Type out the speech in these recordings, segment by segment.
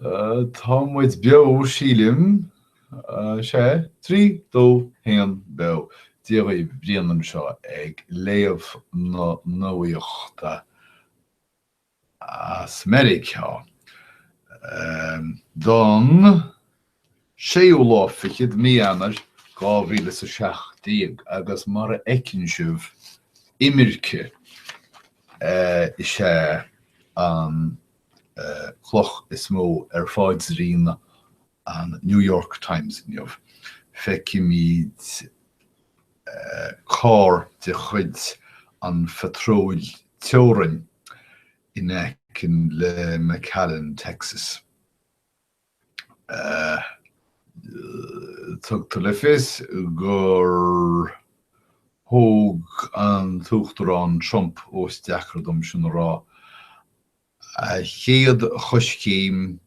Tom with bio Shilim, she, three, do, hen, bio, Diri Brian Shaw, egg, leave no yacht as America. Don, she will fichid me anna, go vilis a shach dig, agus mar ekinshuv, Imirce, ishe an cloch is mó fáidsrín an New York Times inniuh. Feici míid cár de chuid an fatróil teorainn in ecin le McAllen, Texas. Tugtar le fios gur thóg an tuachtarán Trump os deachradum sin rá chéad choscéim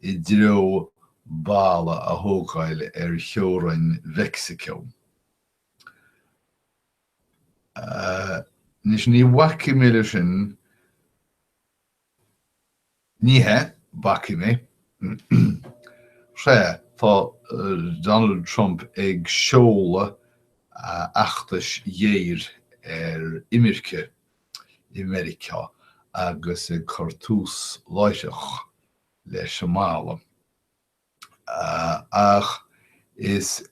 I dro bála a thógáil teorainn Mexico. Nis ní waci mé sin níthe baci mé sé tá Donald Trump ag seola achtas dhéir Imirce America agus ag cartús láiseach leis mála. Ach is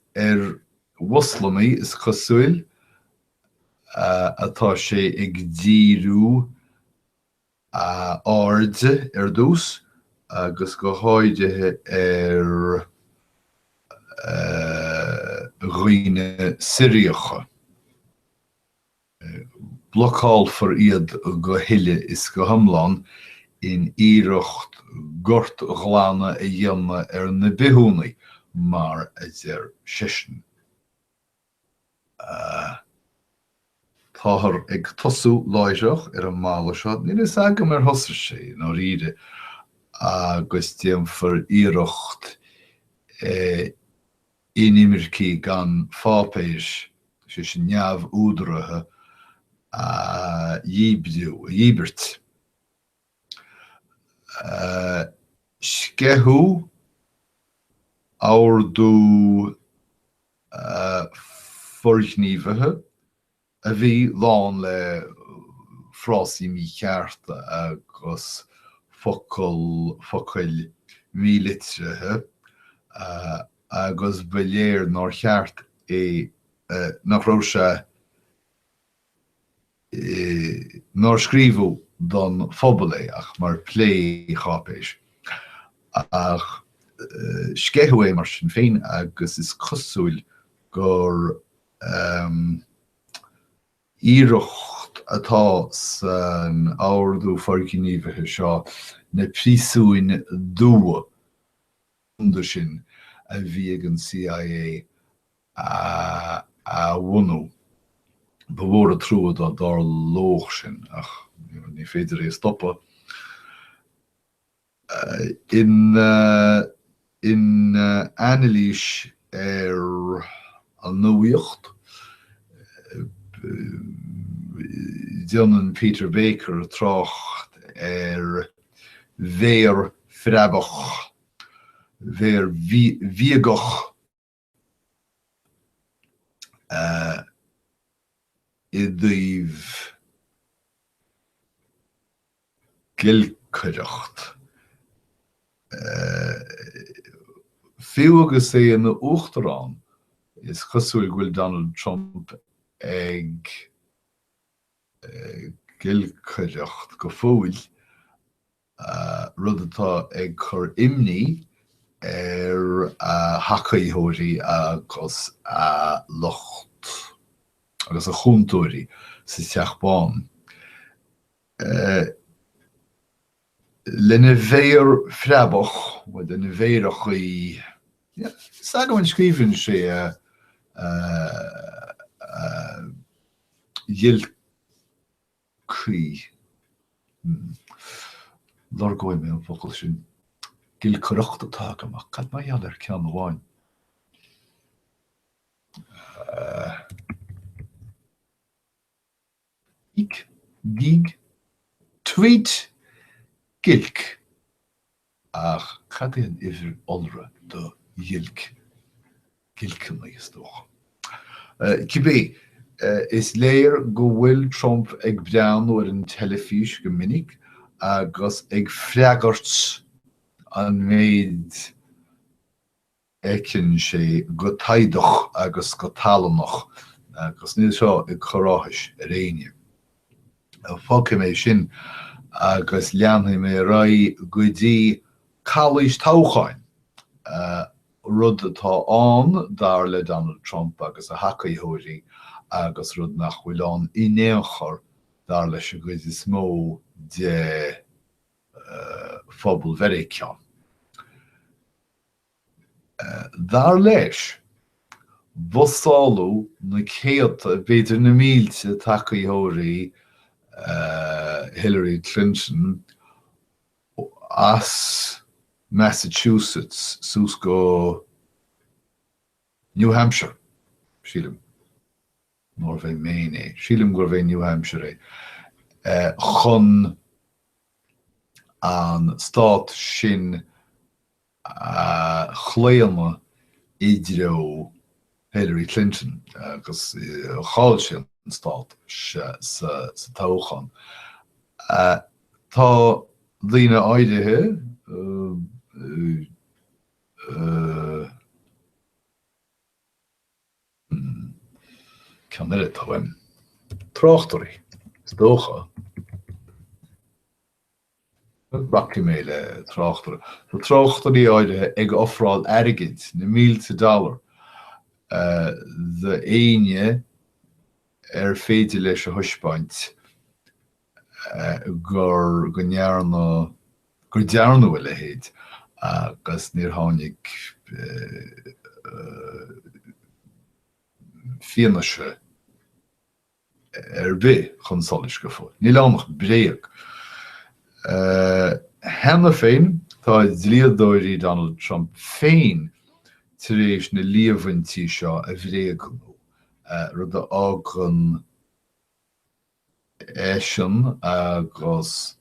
waslamaí is cosúil atá sé ag díriú áirde dús agus go háidethe roine Syriacha. Blokáil for iad go hiile is go hamláin in íireacht gort glána a dhéanna na bithúnaí mar is sisin. Táthar ag tosú láiseach an mála seo, ní is agam thosa sé nó riide agus déam for íireacht in Imirce gan fápéis sé sin neamh údrathe Imirce. Sceithú áardú forghníomhathe a bhí lán le frásí mí chearta agus focail mílitrethe agus beléir nar cheart nach raibh sé nar scríbhú don phobal ach mar plé chápéis. Ach sceithú mar sin féin agus is cosúil gur íireacht atá san áardú forghníomhathe seo na príosúin dúa sin a bhí ag an CIA a bhunú. Ba bhór a trúad a dar lóch sin ach ní féidir é stoppa. In analís an nuaíocht Dionan Peter Baker trácht bhéir freabach, bhéir bhíagach I dtíobh gilcaireacht. Fiú agus é na uachtarán is cosúil bhfuil Donald Trump ag gilcaireacht go fóill rud atá ag chur imní hacaíthóirí agus locht agus a chúntóirí sa teachbán. Lena bhéir freabach, lena bhéirach í saghain scríbhann sé gilcaí. Lorgóid mé an focail sin gilcaireacht atá amach cad mai eall ceann amháin. Gig, tweet, gilc. ach cadéan ifir olra do dhilk gilcin agus doch. Cibé, is léir go bhfuil Trump ag brean o'r an telefís go minic agus ag freagart an méid ecin sé go taidoch agus go talamach agus níl seo ag choráis réine. Fáca mé sin agus leantha mé ra go dtí Calaois Toghcháin rud atá an dar le Donald Trump agus a hacaíthóirí agus rud nach bhfuil an inéachar dar leis a go is mó de phobal very ceann. Dar leis, bhusáladh na céalta b'fhéidir na mílte tacaíthóirí Hillary Clinton as Massachusetts sus go New Hampshire sílim nóir bheith Maine é sílim gur bheith New Hampshire chun an stát sin chléalma idiró Hillary Clinton agus cháil sin an stát sa Toghcháin. Tá lína áirithe ceanile táim tráchtarí dócha Rocky mé le tráchtar. Tá tráchtarí áirithe ag ofráil airgid na $1,000 the aine féidir leis a thuispaint gur dearna bhfuil a héad agus níor tháinig fianaise bith chun solas go fóill. Níl annach bréag. Hena féin tá dlíodóirí Donald Trump féin tar éis na líomhaintí seo a bhréagann rud a ágan éisian agus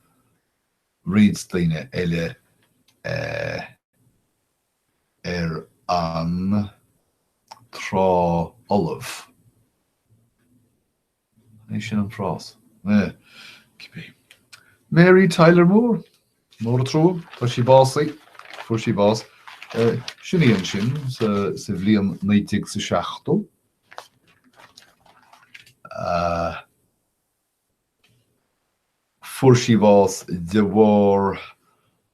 riadstaine eile an trá olaf. É sin an frás. Mary Tyler Moore, mór a trúb, tá sí básaí, fuair sí bás. Sin íon sin sa bhliain 1960. Fuair sí bás de bhór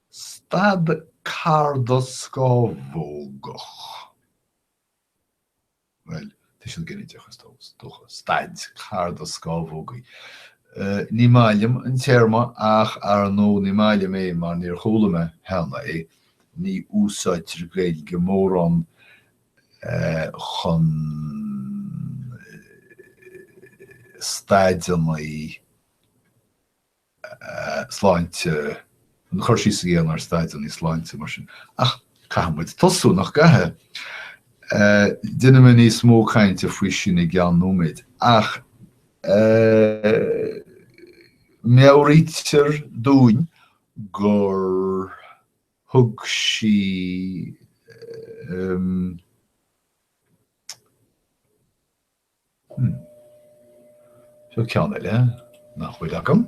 stad cardoscóvógach. Well, tá sin gine deachas tócha stad cardoscóvógaí. Ní mailim an téarma ach ar nó ní mailim é mar níor chóla me hena é ní úsáidir gréilge mór an chun staidian í sláinte an chuirsí sa géan ar staidian í sláinte mar sin. Ach, cahamid tosú nach gathe. Duine me ní smó cainte faoi sin i gceann nóméid. Ach, meabhrítear dúin gur thug sí seo ceann eile nach bhfuil agam.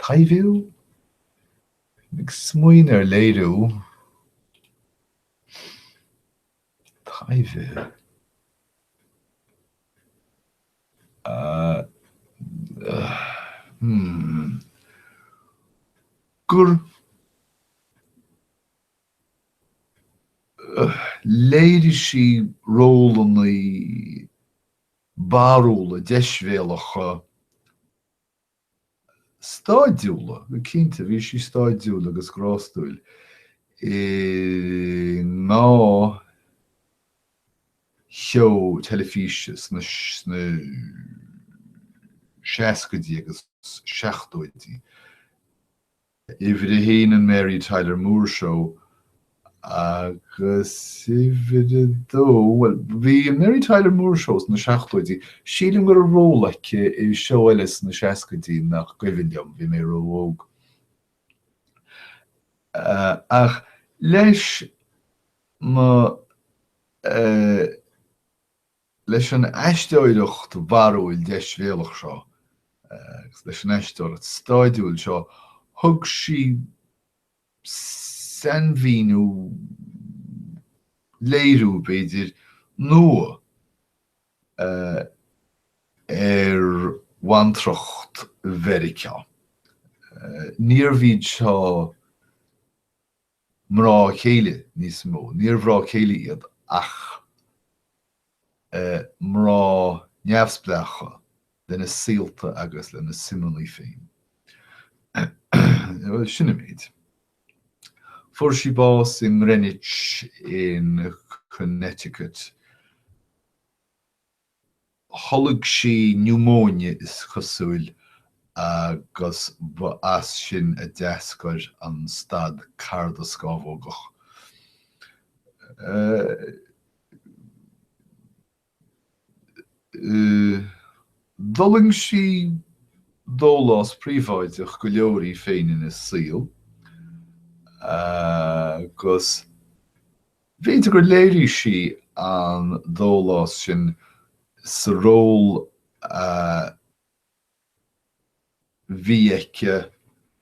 Taimhíú ag smuoin ar léiriú Taimhíú gur léidir sí rólan í barúla deisbhéalacha stáidúla, go cinnte bhí sí stáidúla agus grásúil. Ná show telefíse sna 60 agus 70. Ifir a héanaan Mary Tyler Moore show agus well, bhí Mary Tyler Moore shows na seachtóidí sílim gur rólacha I seo eiles na seacadí nach gohfuilm bhí mé róg. Ach leis má leis an eisteoireacht bharúil deisbhéalach seo, leis an eisteoireacht stáidúil seo, thug sí san bhíú léirú beidir nua wantrocht Verica. Níor bhíd seo mrá chéile níos mó, níor bhrá chéile iad ach mrá neamhspleacha lena síalta agus lena simúlaí féin. Sinna méid. Fuair sí bás in Greenwich in Connecticut. Thulaigh sí pneumónia is cosúil agus ba as sin a deascair an stad card a scábhógach. Dulling sí dólás príomháideach go leorí féin in is síl, agus bhíonn gur léirí sí an dólás sin sa ról bhíeice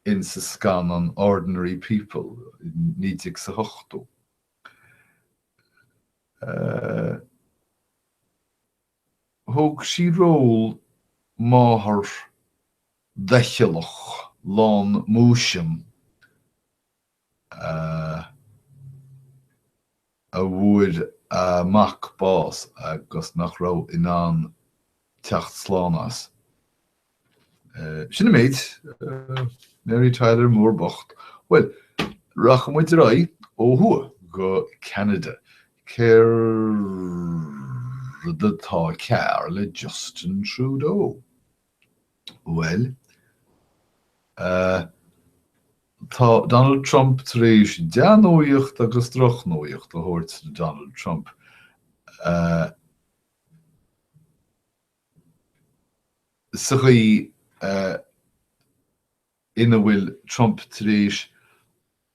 in sa scan an ordinary people, nídig sa hochtú. Thug sí ról máthair deichelach lán múisiam a bhuair amach bás agus nach rá inán teacht slánas. Sinna méid, Mary Tyler Moore bocht. Well, rach muid rá ó thua go Canada. Céir the Toghcháin le Justin Trudeau. Well, tá Donald Trump tréis deanóíocht agus drochnóíocht a thuirt Donald Trump. Suchaí ina bhfuil Trump tréis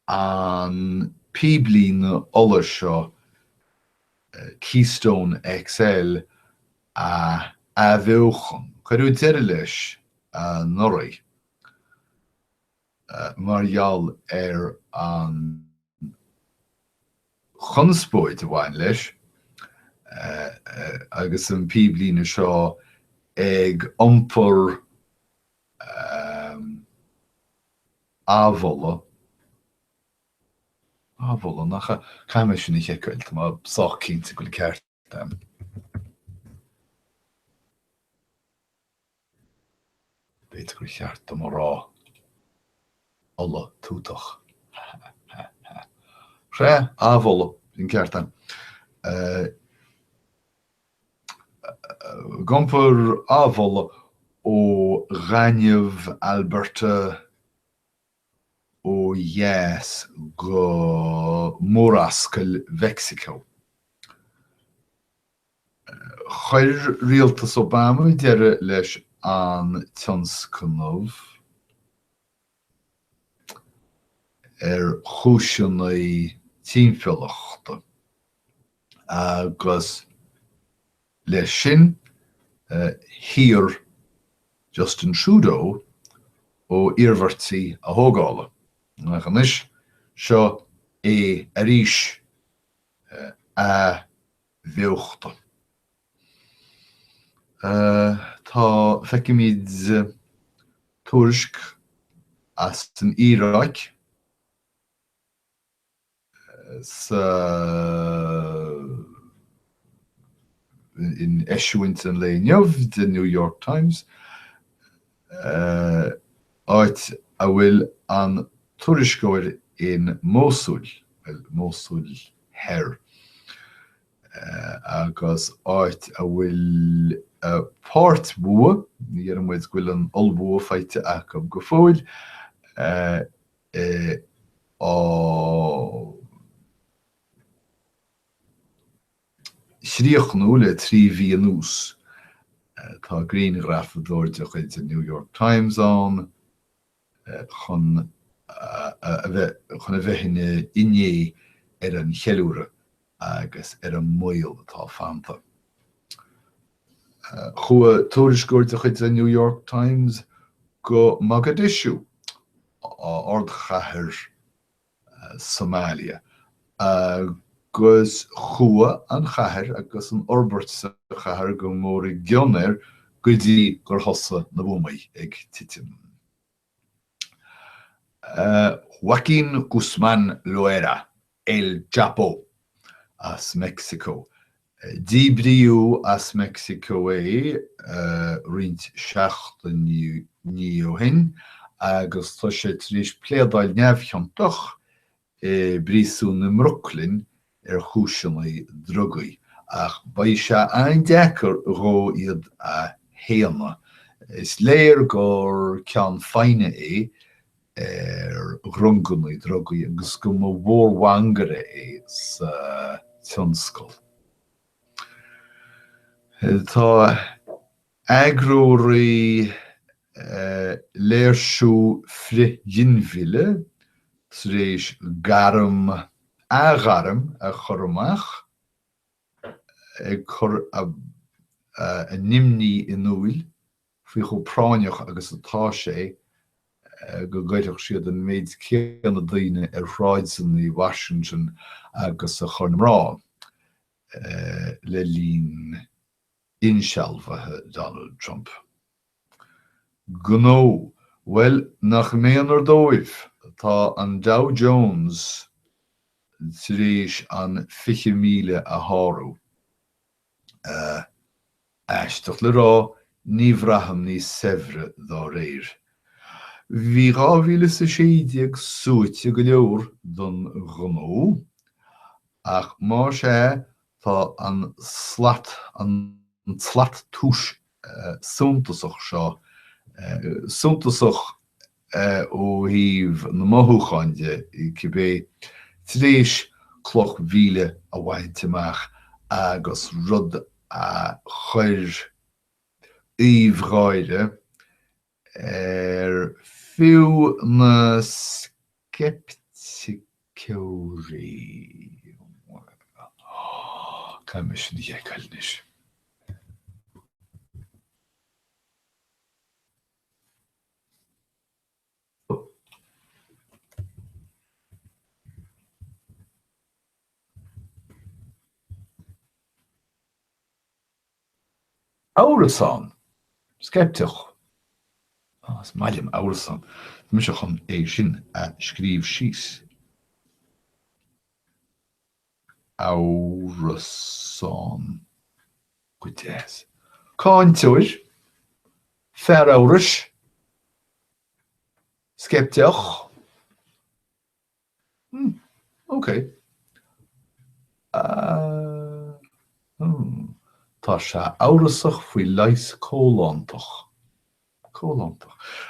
an píblín ola seo Keystone XL a bhúchan. Chuirú deire leis Norraí. Margheall an chunspóid a bhain leis, agus an píblín seo ag iompar ábhola. Ábhola nach caiime sin ich ecailt, má sách cínta go ceart am. Beidir go cheart am rá alla tútach. Ré ábhola in ceart am. Gompar ábhola ó Ghainneamh Alberta ó Yes go Mórascail Mexico. Chuir rialtas Obama deire leis an tionscnamh chúiseannaí tímphealachta agus leis sin hír Justin Trudeau ó iarmhairtí a thógála. Nach anis seo é arís a bheochta. Tá feicimid tuairisc as an Iarraig in issuance an léinneamh the New York Times áit a bhfuil an tuairiscóir in Mosul, Mosul Her, agus áit a bhfuil páirt bua, ní an muid bhfuil an olbua feite acu go fóil á sríochnú le trí bhí nús. Tá Green grafadóirte chuid the New York Times an chun a bheithine inné an cheúre agus an muil atá fanta. Chua tuairiscúirte chuid the New York Times go Mogadishu ord chathair Somalia. Agus chua an chathair agus an orbert sa chathair go mór gionir go dtí gur hosa na bhuamaí ag titim. Joaquín Guzmán Loera, El Chapo, as Mexico. Díbriú as Mexico rint seacht níohin, agus tá sé tríos pléadáil neamhcheantach brísú na Mrooklyn chúiseanna drogaí. Ach ba sé ein dechar ró iad a héana. Is léir gur cean féine runganna drogaí agus go mo mhórhangara sa tionscail. Tá agróirí léirsú frithjinmhile tréis garam a chormach ag chur a nimní in uil fao go práineach agus atá sé go gaiiteach siad an méid céan a daoine ráidsan í Washington agus a chormrá le lín insealmhathe Donald Trump. Gnó, well, nach méonar dóibh, tá an Dow Jones tríis an 50,000 a háru. Eisteach le rá, ní bhraham ní sevre dá réir. Bhí 2017 suaite go leor don gnó, ach má sé tá an slat túis suntasach seo, suntasach ó híomh na mothúchainte cibé tríis cloch mhíle a bhainteach agus rud a chuir íomhráide fiú na skepticóirí. Caiim sin dhécailnis. Árasan, skeptich. Is mailim árasan. Mis a chun sin a scríomh síos. Árasan. Good yes. Cáin tuair. Fair áras. Skeptich. Okay. Tá sé árasach faoi leis cólántach.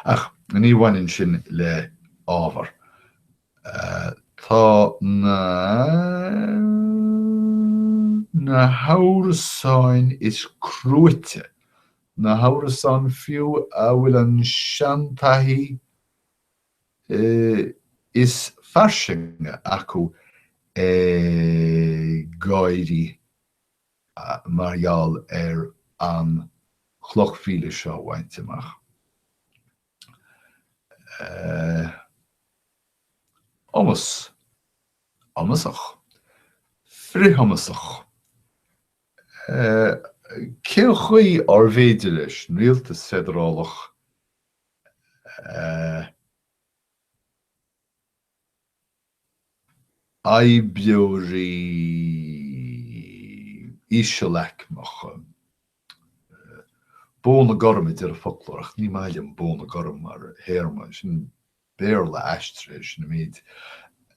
Ach, ní bhaineann sin le ábhar. Tá na hárasán is cruite. Na hárasán fiú a bhfuil an seantaithí is farsinge acu gairí marall an chlochmhíle seo bhainteach. Amasach. Frihamasach. Cén chuí ar bhéidir leis rialtas federálach aibbeoirí íseachmach bóna gorm idir a folklórach, ní mailim bóna gorm mar héirma sin béarla eistre sin míid.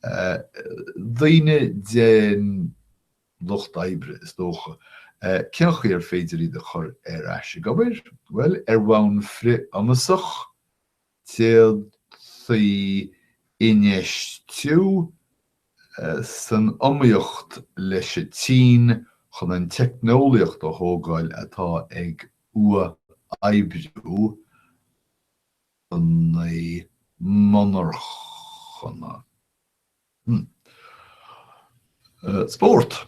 Dhaoine den lucht aibre is dócha. Cén chuí ar féidirí de chur eise gabir? Well, bhain fri amasach téad í ineistú san omíocht leis tí chun an technoliacht a hógáil atá ag ua aibriú an monarchana. Sport.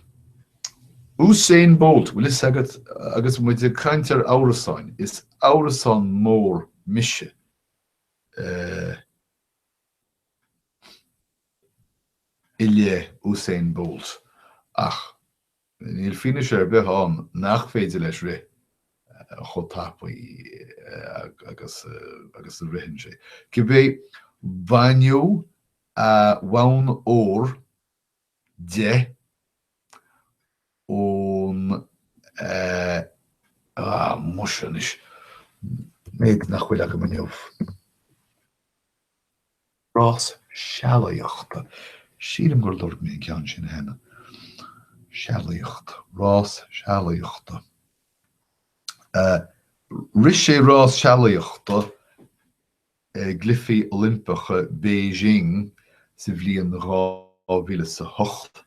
Usain Bolt, will is agad agus mu de kainter árasáin, is árasán mór mise. Ilje Usain Bolt. Ach, níl fine sé beán nach féidir leis ri chotápaí agus rihin sé. Gibé bainú a bhain ór de ón musin is méid nach bhfuil go maniuh. Rás sealaíochta. Sírim gur dúirt mé ceann sin hena. Sealaíocht. Rás sealaíochta. Ris sé rás sealaíochta glyfi Olympiche Beijing sa bhliain 2008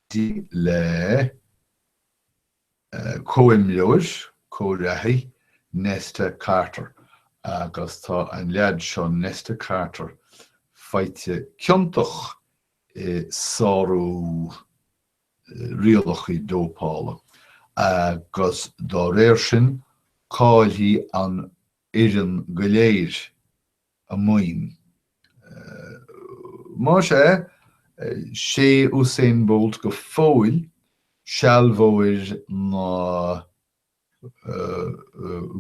di le co-imleoir, co-rahi, Nesta Carter. Agus tá an lead seo Nesta Carter feite ceantach sáú rialachaí dópála. Agus dá réir sin cáilhí an irin go léir a muoin. Má sé Usain Bolt go fóil sealmhóir ná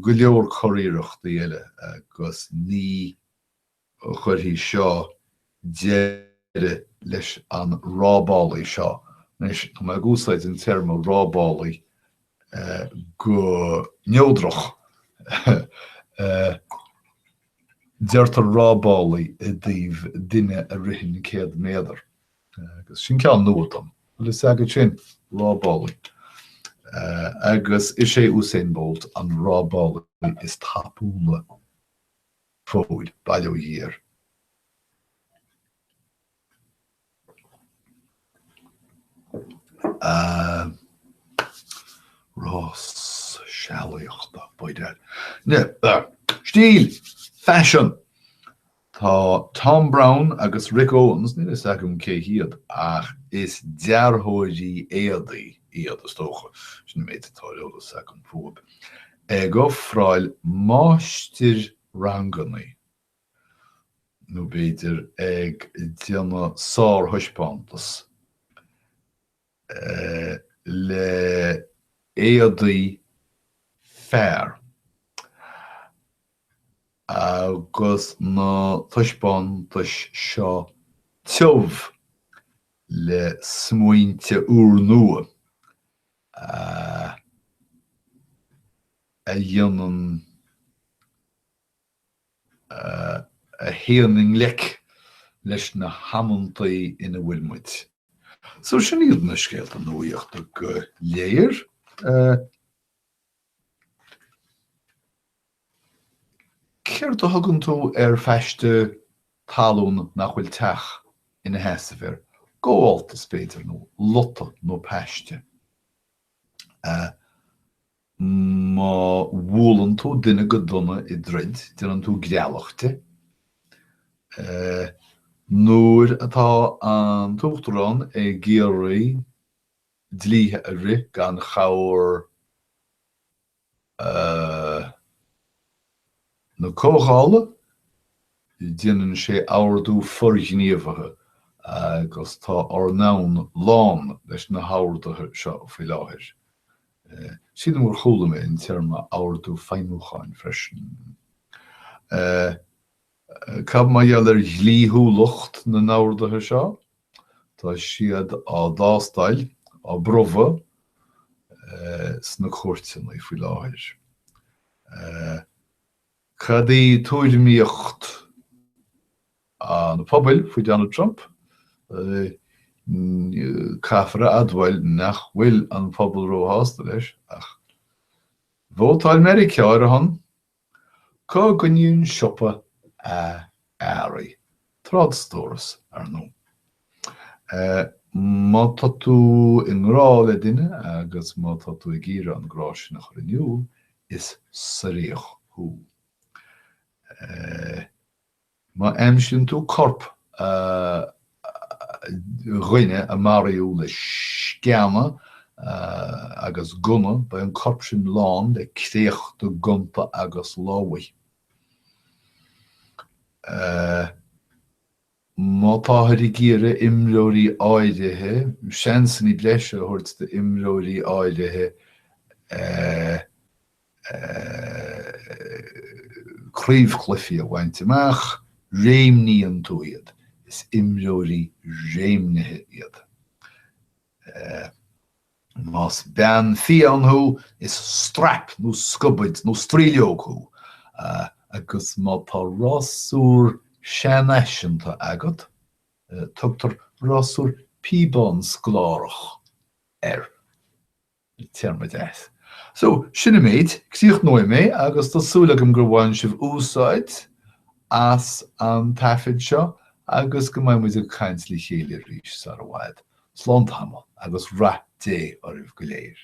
go leor choiríocht eile agus ní chuirtí seo deire leis an rábálaí seo. Nes má gúsáid an term rábálaí go neodrach. Deirtar rábálaí I dtíobh duine a rihin céad méadar. Agus sin ceann nuatam. Bhfuil is agad sin rábálaí. Agus is sé Usain Bolt an rábálaí is tapúla fóil bailú hir. Rás sealaíochta baide. Stíl, fashion. Tá Tom Brown agus Rick Owens, ní is agam cé hiad, ach is dearthóidí éadaí iad is tócha. Sin méid atáil is agam fób. Ego fráil máistir rangannaí. nó beidir ag diana sár thuispántas le éadaí fearr agus na thuispántas seo teamh le smaointe úr nua a dhéanann a héanning lek leis na hamantaí ina bhfuilmuid. So sin iad na scéalta nuaíochta go léir. Céir do thugann tú feiste talún nach bhfuil teach ina heasafir, ggóáltas féidir nó lotta nó peiste. Má bhualann tú duine go donna I droid, duine tú grealachta. Nuair atá an Toghcháin géirí dlíthe a ri gan chabhar na cóchála, déanann sé áardú forghníomhathe agus tá ar nán lán leis na háirdathe seo faoi láthir. Sin mór chola mé in terma áardú féinúcháin freisin. Cab mai dheallar dlíthúlacht na náirdathe seo, tá siad á dástail á bromha sna cuairteanna faoi láthir. Cad é tuairimíocht na pobail faoi Donald Trump, caithfear admhail nach bhfuil an pobal róthásta leis ach bhótáil America ar an có goniún siopa a áraí trád stóras ar nó. má tú in rá le duine agus má tú I gcíre an grá sin nach chuirniu is saríoch thú. Má aimsin tú corp roiine a mariú le sceama agus gunna ba an corp sin lán de créocht do gumpa agus láhaí. Má táthir I gcíre imreoirí áirithe, seansan I bleise thuirt de imreoirí áirithe críomhchluifi a bhaint amach, réimníon tú iad. Is imreoirí réimnithe iad. Más bean fianthú is strap nó scubaid nó stríleochú. Agus má tá rasúr seanaisinta agat, tugtar rasúr píbán sglárach Tearma deis. So, sinna méid, cíoch nóid mé agus tásúlagam gur bhain sibh úsáid as an taifid seo agus go mbeidh muid a caintlí chéile rís ar a bhaid. Slán tamil agus ra dé oribh go léir.